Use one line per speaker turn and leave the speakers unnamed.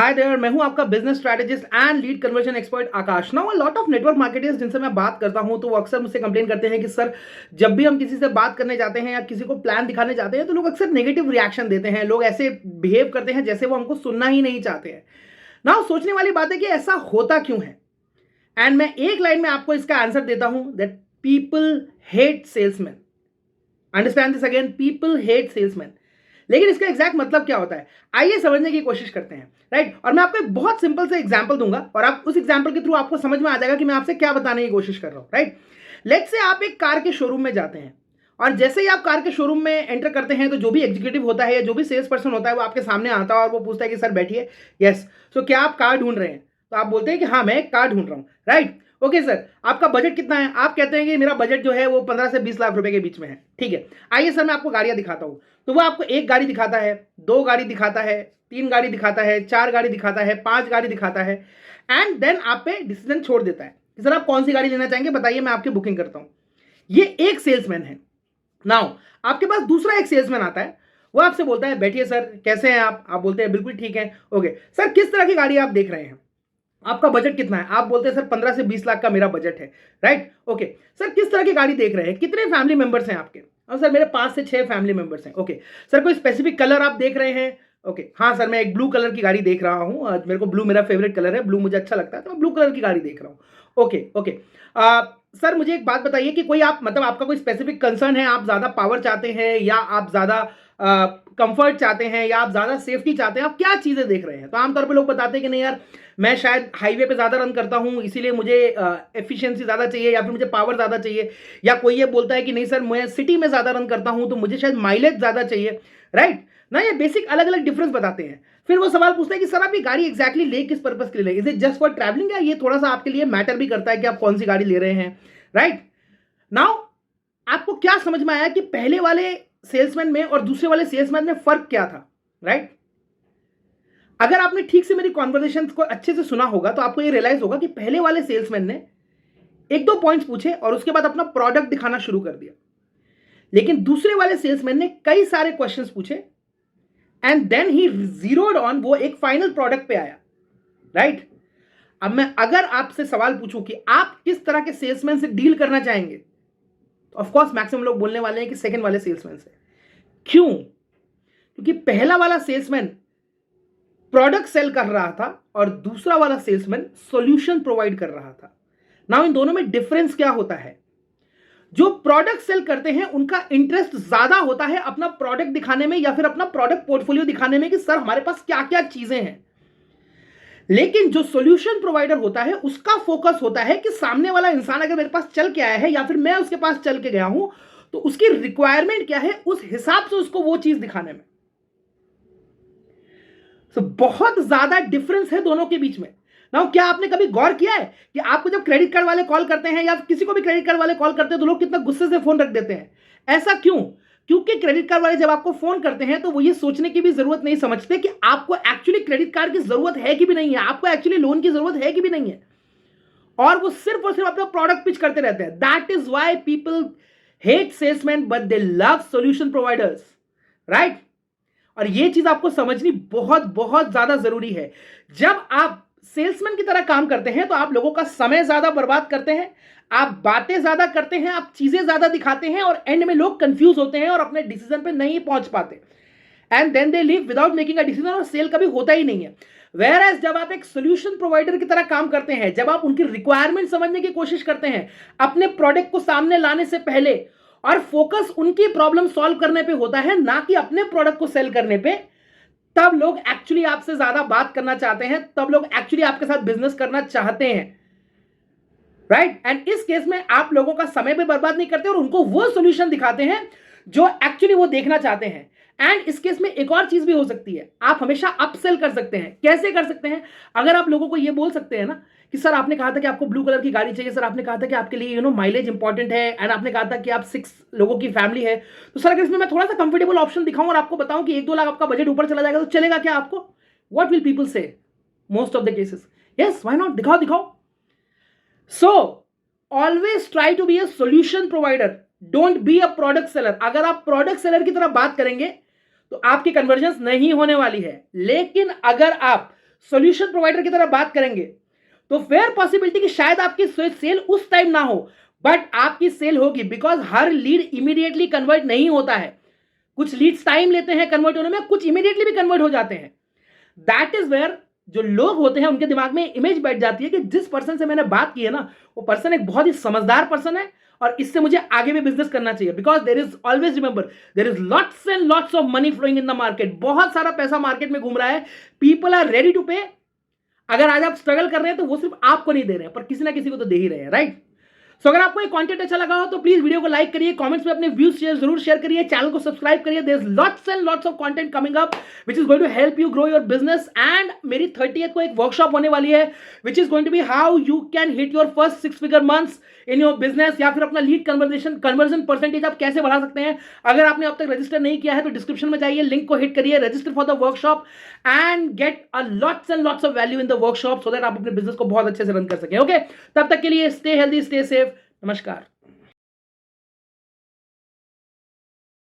Hi there, मैं हूं आपका business strategist and lead conversion expert Akash. Now a lot of network marketers जिनसे मैं बात करता हूं तो वो अक्सर मुझसे कंप्लेन करते हैं कि सर, जब भी हम किसी से बात करने जाते हैं या किसी को प्लान दिखाने जाते हैं तो लोग अक्सर नेगेटिव रिएक्शन देते हैं। लोग ऐसे बिहेव करते हैं जैसे वो हमको सुनना ही नहीं चाहते हैं। नाउ सोचने वाली बात है कि ऐसा होता क्यों है, एंड मैं एक लाइन में आपको इसका आंसर देता हूं that people hate salesman. Understand this again, people hate salesman. लेकिन इसका एग्जैक्ट मतलब क्या होता है, आइए समझने की कोशिश करते हैं। राइट, और मैं आपको एक बहुत सिंपल से एग्जांपल दूंगा और आप उस एग्जांपल के थ्रू आपको समझ में आ जाएगा कि मैं आपसे क्या बताने की कोशिश कर रहा हूं। राइट, लेट्स से आप एक कार के शोरूम में जाते हैं और जैसे ही आप कार के शोरूम में एंटर करते हैं तो जो भी एग्जीक्यूटिव होता है या जो भी सेल्स पर्सन होता है वो आपके सामने आता है और वो पूछता है कि सर बैठिए, यस, सो क्या आप कार ढूंढ रहे हैं? तो आप बोलते हैं कि हाँ, मैं एक कार ढूंढ रहा हूँ। राइट, ओके सर, आपका बजट कितना है? आप कहते हैं कि मेरा बजट जो है वो 15 से 20 लाख रुपए के बीच में है। ठीक है, आइए सर मैं आपको गाड़ियां दिखाता हूं। तो वो आपको एक गाड़ी दिखाता है, दो गाड़ी दिखाता है, तीन गाड़ी दिखाता है, चार गाड़ी दिखाता है, पांच गाड़ी दिखाता है, एंड देन आप पे डिसीजन छोड़ देता है कि सर आप कौन सी गाड़ी लेना चाहेंगे, बताइए, मैं आपकी बुकिंग करता हूं। ये एक सेल्समैन है। नाउ आपके पास दूसरा एक सेल्समैन आता है, वो आपसे बोलता है बैठिए सर, कैसे हैं आप बोलते हैं बिल्कुल ठीक है। ओके सर, किस तरह की गाड़ी आप देख रहे हैं? आपका बजट कितना है? आप बोलते हैं सर 15 से 20 लाख का मेरा बजट है। राइट, ओके सर, किस तरह की गाड़ी देख रहे हैं? कितने फैमिली मेंबर्स हैं आपके? और सर मेरे 5 से 6 फैमिली मेंबर्स हैं। ओके सर, कोई स्पेसिफिक कलर आप देख रहे हैं? ओके हाँ सर, मैं एक ब्लू कलर की गाड़ी देख रहा हूँ, मेरे को ब्लू मेरा फेवरेट कलर है, ब्लू मुझे अच्छा लगता है तो मैं ब्लू कलर की गाड़ी देख रहा हूँ। ओके ओके सर मुझे एक बात बताइए कि कोई आप मतलब आपका कोई स्पेसिफिक कंसर्न है, आप ज्यादा पावर चाहते हैं या आप ज्यादा कंफर्ट चाहते हैं या आप ज्यादा सेफ्टी चाहते हैं? आप क्या चीजें देख रहे हैं? तो आमतौर पे लोग बताते हैं कि नहीं यार, मैं शायद हाईवे पे ज्यादा रन करता हूं इसीलिए मुझे एफिशिएंसी ज्यादा चाहिए या फिर मुझे पावर ज्यादा चाहिए, या कोई ये बोलता है कि नहीं सर, मैं सिटी में ज्यादा रन करता हूं तो मुझे शायद माइलेज ज्यादा चाहिए। राइट ना, ये बेसिक अलग अलग डिफरेंस बताते हैं। फिर वो सवाल पूछता है कि सर आप ये गाड़ी एग्जैक्टली ले किस पर्पस के लिए ले? Is it just for travelling, या ये थोड़ा सा आपके लिए मैटर भी करता है कि आप कौन सी गाड़ी ले रहे हैं? राइट नाउ आपको क्या समझ में आया कि पहले वाले सेल्समैन में और दूसरे वाले सेल्समैन में फर्क क्या था? राइट, अगर आपने ठीक से मेरी कॉन्वर्सेशन को अच्छे से सुना होगा तो आपको ये रियलाइज होगा कि पहले वाले सेल्समैन ने एक दो पॉइंट्स पूछे और उसके बाद अपना प्रोडक्ट दिखाना शुरू कर दिया, लेकिन दूसरे वाले सेल्समैन ने कई सारे क्वेश्चंस पूछे एंड देन ही जीरोड ऑन, वो एक फाइनल प्रोडक्ट पे आया। राइट, अब मैं अगर आपसे सवाल पूछूं कि आप किस तरह के सेल्समैन से डील करना चाहेंगे, तो ऑफ कोर्स मैक्सिमम लोग बोलने वाले हैं कि सेकंड वाले सेल्समैन से। क्यों? क्योंकि पहला वाला सेल्समैन प्रोडक्ट सेल कर रहा था और दूसरा वाला सेल्समैन सॉल्यूशन प्रोवाइड कर रहा था। नाउ इन दोनों में डिफरेंस क्या होता है? जो प्रोडक्ट सेल करते हैं उनका इंटरेस्ट ज्यादा होता है अपना प्रोडक्ट दिखाने में या फिर अपना प्रोडक्ट पोर्टफोलियो दिखाने में कि सर हमारे पास क्या क्या चीजें हैं। लेकिन जो सॉल्यूशन प्रोवाइडर होता है उसका फोकस होता है कि सामने वाला इंसान अगर मेरे पास चल के आया है या फिर मैं उसके पास चल के गया हूं तो उसकी रिक्वायरमेंट क्या है, उस हिसाब से उसको वो चीज दिखाने में। तो बहुत ज्यादा डिफरेंस है दोनों के बीच में। ना क्या आपने कभी गौर किया है कि आपको जब क्रेडिट कार्ड वाले कॉल करते हैं या किसी को भी क्रेडिट कार्ड वाले कॉल करते हैं तो लोग कितना गुस्से से फोन रख देते हैं? ऐसा क्यों? क्योंकि क्रेडिट कार्ड वाले जब आपको फोन करते हैं तो वो ये सोचने की भी जरूरत नहीं समझते कि आपको एक्चुअली क्रेडिट कार्ड की जरूरत है कि भी नहीं है, आपको एक्चुअली लोन की जरूरत है कि भी नहीं है, और वो सिर्फ और सिर्फ अपना प्रोडक्ट पिच करते रहते हैं। That is why people hate salesman but they love solution providers. Right, और ये चीज आपको समझनी बहुत बहुत ज्यादा जरूरी है। जब आप सेल्समैन की तरह काम करते हैं तो आप लोगों का समय ज्यादा बर्बाद करते हैं, आप बातें ज्यादा करते हैं, आप चीजें ज्यादा दिखाते हैं और एंड में लोग कंफ्यूज होते हैं और अपने डिसीजन पे नहीं पहुंच पाते, and then they leave without making a decision, और सेल कभी होता ही नहीं है। वेयर एज जब आप एक सोल्यूशन प्रोवाइडर की तरह काम करते हैं, जब आप उनकी रिक्वायरमेंट समझने की कोशिश करते हैं अपने प्रोडक्ट को सामने लाने से पहले, और फोकस उनकी प्रॉब्लम सॉल्व करने पे होता है ना कि अपने प्रोडक्ट को सेल करने पे, तब लोग एक्चुअली आपसे ज्यादा बात करना चाहते हैं, तब लोग एक्चुअली आपके साथ बिजनेस करना चाहते हैं। राइट, एंड इस केस में आप लोगों का समय भी बर्बाद नहीं करते और उनको वो सॉल्यूशन दिखाते हैं जो एक्चुअली वो देखना चाहते हैं। एंड इस केस में एक और चीज भी हो सकती है, आप हमेशा अपसेल कर सकते हैं। कैसे कर सकते हैं? अगर आप लोगों को ये बोल सकते हैं ना कि सर आपने कहा था कि आपको ब्लू कलर की गाड़ी चाहिए, सर आपने कहा था कि आपके लिए माइलेज इंपॉर्टेंट है, एंड आपने कहा था कि आप 6 लोगों की फैमिली है, तो सर अगर इसमें मैं थोड़ा सा कंफर्टेबल ऑप्शन दिखाऊं और आपको बताऊं कि 1-2 लाख आपका बजट ऊपर चला जाएगा तो चलेगा क्या आपको? What will people say? Most of the cases yes, why not, दिखाओ दिखाओ। So always try to be a solution provider, don't be a product seller. अगर आप प्रोडक्ट सेलर की तरह बात करेंगे तो आपकी कन्वर्जेंस नहीं होने वाली है। लेकिन अगर आप सॉल्यूशन प्रोवाइडर की तरह बात करेंगे, तो फेयर पॉसिबिलिटी कि शायद आपकी सेल उस टाइम ना हो, बट आपकी सेल होगी, because her lead immediately convert नहीं होता है। कुछ लीड्स टाइम लेते हैं कन्वर्ट होने में, कुछ इमीडिएटली भी कन्वर्ट हो जाते हैं। दैट इज वेयर जो लोग होते हैं उनके दिमाग में इमेज बैठ जाती है कि जिस पर्सन से मैंने बात की है ना, वो पर्सन एक बहुत ही समझदार पर्सन है और इससे मुझे आगे भी बिजनेस करना चाहिए। Because there is always remember, there is lots and lots of money flowing in the market. बहुत सारा पैसा मार्केट में घूम रहा है, पीपल आर रेडी टू पे। अगर आज आप स्ट्रगल कर रहे हैं तो वो सिर्फ आपको नहीं दे रहे हैं, पर किसी ना किसी को तो दे ही रहे हैं, राइट? सो अगर आपको ये कंटेंट अच्छा लगा हो तो प्लीज वीडियो को लाइक करिए, कमेंट्स में अपने व्यूज जरूर शेयर करिए, चैनल को सब्सक्राइब करिए। There is lots and lots of content coming up which is going to help you grow your business. And मेरी 30th को एक वर्कशॉप होने वाली है which is going to be how you can hit your first 6 figure months in your business, या फिर अपना lead conversion percentage आप कैसे बढ़ा सकते हैं। अगर आपने अब तक रजिस्टर नहीं किया है तो डिस्क्रिप्शन में जाइए, लिंक को हिट करिए, register for the workshop and get a lots and lots of value in the workshop, so that आप अपने बिजनेस को बहुत अच्छे से रन कर सकें। ओके, तब तक के लिए स्टे हेल्दी, स्टे सेफ, नमस्कार।